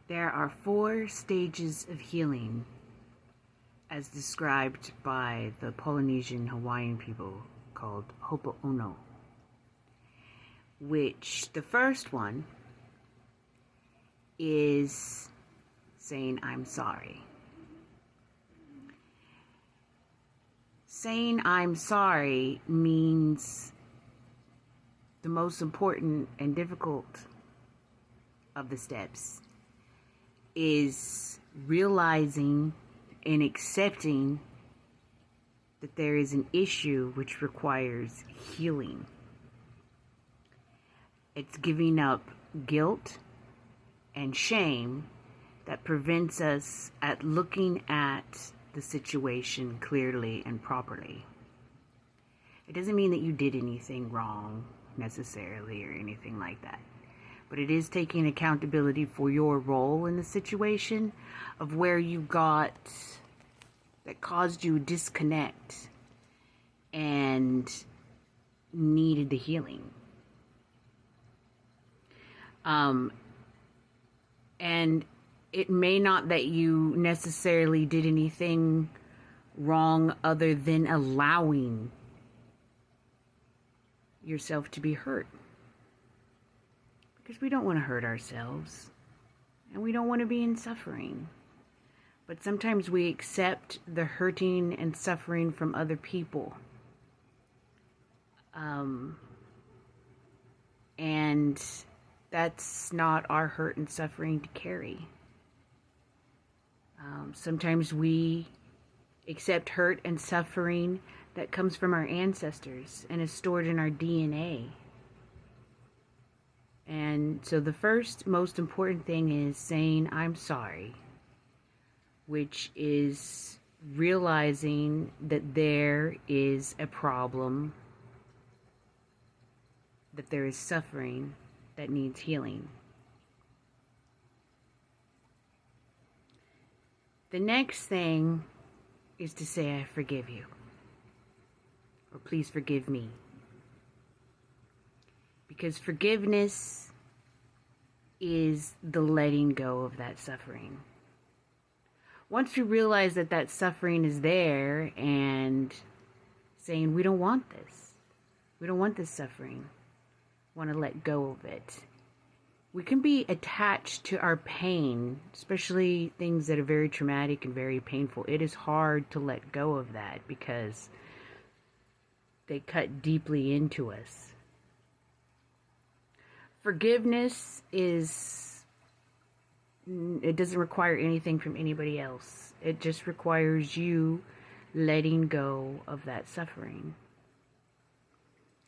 There are 4 stages of healing as described by the Polynesian Hawaiian people called oponopono, which the first one is saying I'm sorry. Saying I'm sorry means the most important and difficult of the steps is realizing and accepting that there is an issue which requires healing. It's giving up guilt and shame that prevents us at looking at the situation clearly and properly. It doesn't mean that you did anything wrong necessarily or anything like that. But it is taking accountability for your role in the situation of where you got that caused you disconnect and needed the healing. And it may not that you necessarily did anything wrong other than allowing yourself to be hurt. Because we don't want to hurt ourselves, and we don't want to be in suffering. But sometimes we accept the hurting and suffering from other people. And that's not our hurt and suffering to carry. Sometimes we accept hurt and suffering that comes from our ancestors and is stored in our DNA. And so the first most important thing is saying I'm sorry, which is realizing that there is a problem, that there is suffering that needs healing. The next thing is to say I forgive you, or please forgive me. Because forgiveness is the letting go of that suffering. Once you realize that that suffering is there and saying, we don't want this suffering, want to let go of it. We can be attached to our pain, especially things that are very traumatic and very painful. It is hard to let go of that because they cut deeply into us. Forgiveness it doesn't require anything from anybody else. It just requires you letting go of that suffering.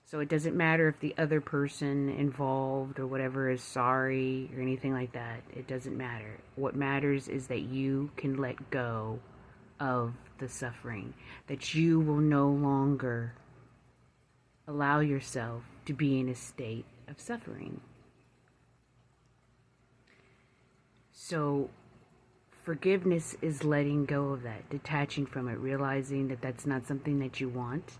So it doesn't matter if the other person involved or whatever is sorry or anything like that. It doesn't matter. What matters is that you can let go of the suffering. That you will no longer allow yourself to be in a state of suffering. So forgiveness is letting go of that, detaching from it, realizing that that's not something that you want,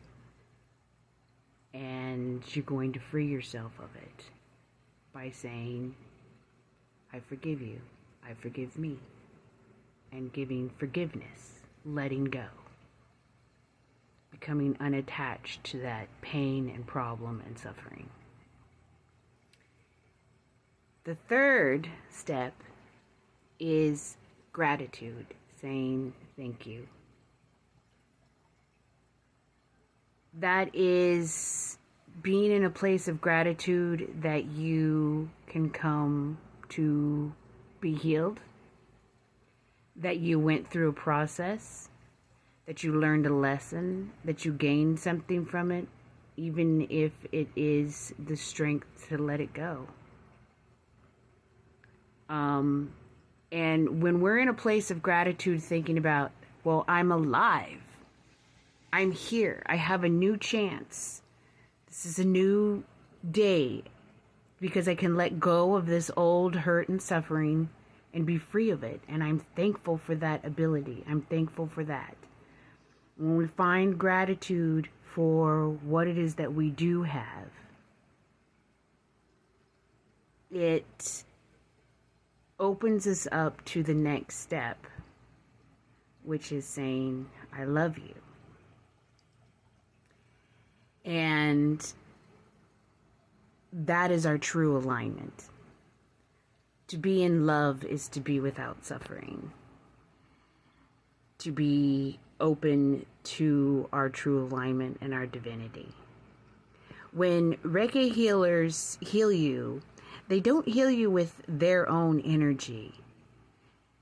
and you're going to free yourself of it by saying, I forgive you, I forgive me, and giving forgiveness, letting go, becoming unattached to that pain and problem and suffering. The third step is gratitude, saying thank you. That is being in a place of gratitude that you can come to be healed, that you went through a process, that you learned a lesson, that you gained something from it, even if it is the strength to let it go. And when we're in a place of gratitude, thinking about, well, I'm alive, I'm here, I have a new chance, this is a new day, because I can let go of this old hurt and suffering and be free of it. And I'm thankful for that ability. I'm thankful for that. When we find gratitude for what it is that we do have, it opens us up to the next step, which is saying, I love you. And that is our true alignment. To be in love is to be without suffering. To be open to our true alignment and our divinity. When Reiki healers heal you, they don't heal you with their own energy.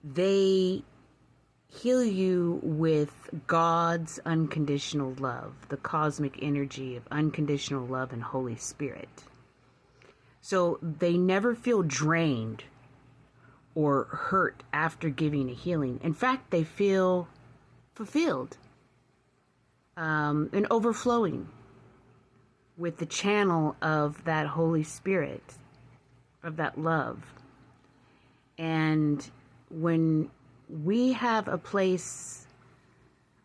They heal you with God's unconditional love, the cosmic energy of unconditional love and Holy Spirit. So they never feel drained or hurt after giving a healing. In fact, they feel fulfilled and overflowing with the channel of that Holy Spirit, of that love. And when we have a place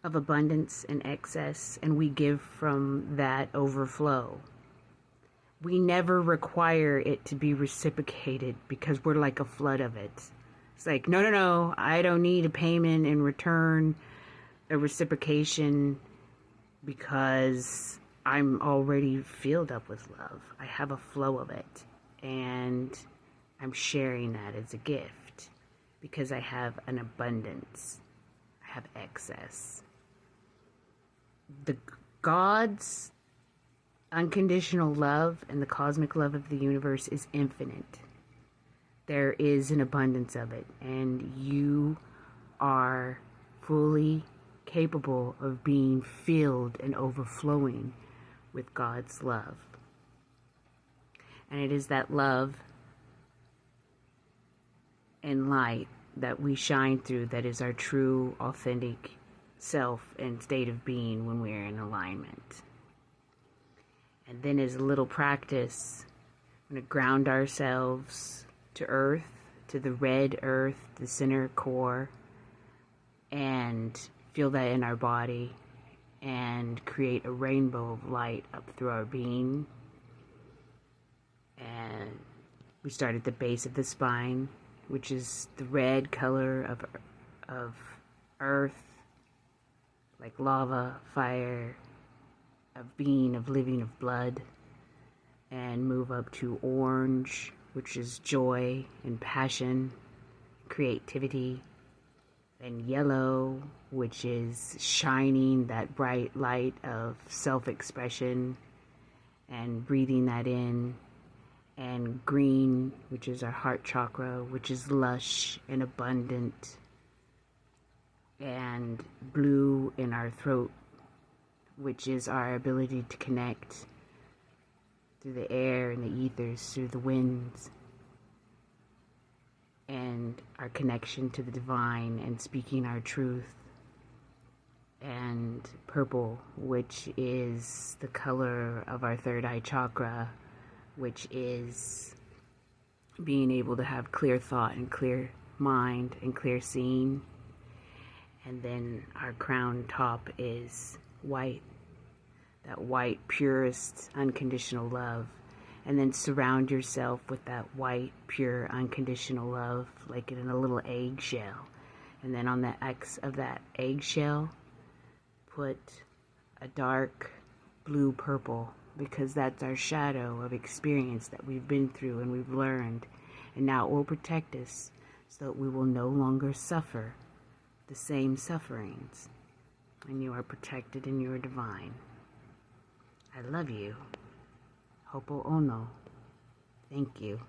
of abundance and excess and we give from that overflow, we never require it to be reciprocated because we're like a flood of it. It's like, no, I don't need a payment in return, a reciprocation, because I'm already filled up with love. I have a flow of it, and I'm sharing that as a gift because I have an abundance. I have excess. The God's unconditional love and the cosmic love of the universe is infinite. There is an abundance of it, and you are fully capable of being filled and overflowing with God's love. And it is that love and light that we shine through that is our true, authentic self and state of being when we are in alignment. And then as a little practice, we're going to ground ourselves to earth, to the red earth, the center core, and feel that in our body and create a rainbow of light up through our being. And we start at the base of the spine, which is the red color of earth, like lava, fire, of being, of living, of blood, and move up to orange, which is joy and passion, creativity, and yellow, which is shining, that bright light of self-expression and breathing that in, and green, which is our heart chakra, which is lush and abundant, and blue in our throat, which is our ability to connect through the air and the ethers, through the winds, and our connection to the divine and speaking our truth. And purple, which is the color of our third eye chakra, which is being able to have clear thought and clear mind and clear seeing. And then our crown top is white, that white, purest, unconditional love. And then surround yourself with that white, pure, unconditional love, like in a little eggshell. And then on the X of that eggshell, put a dark blue purple, because that's our shadow of experience that we've been through and we've learned. And now it will protect us so that we will no longer suffer the same sufferings. And you are protected and you are divine. I love you. Oponopono. Thank you.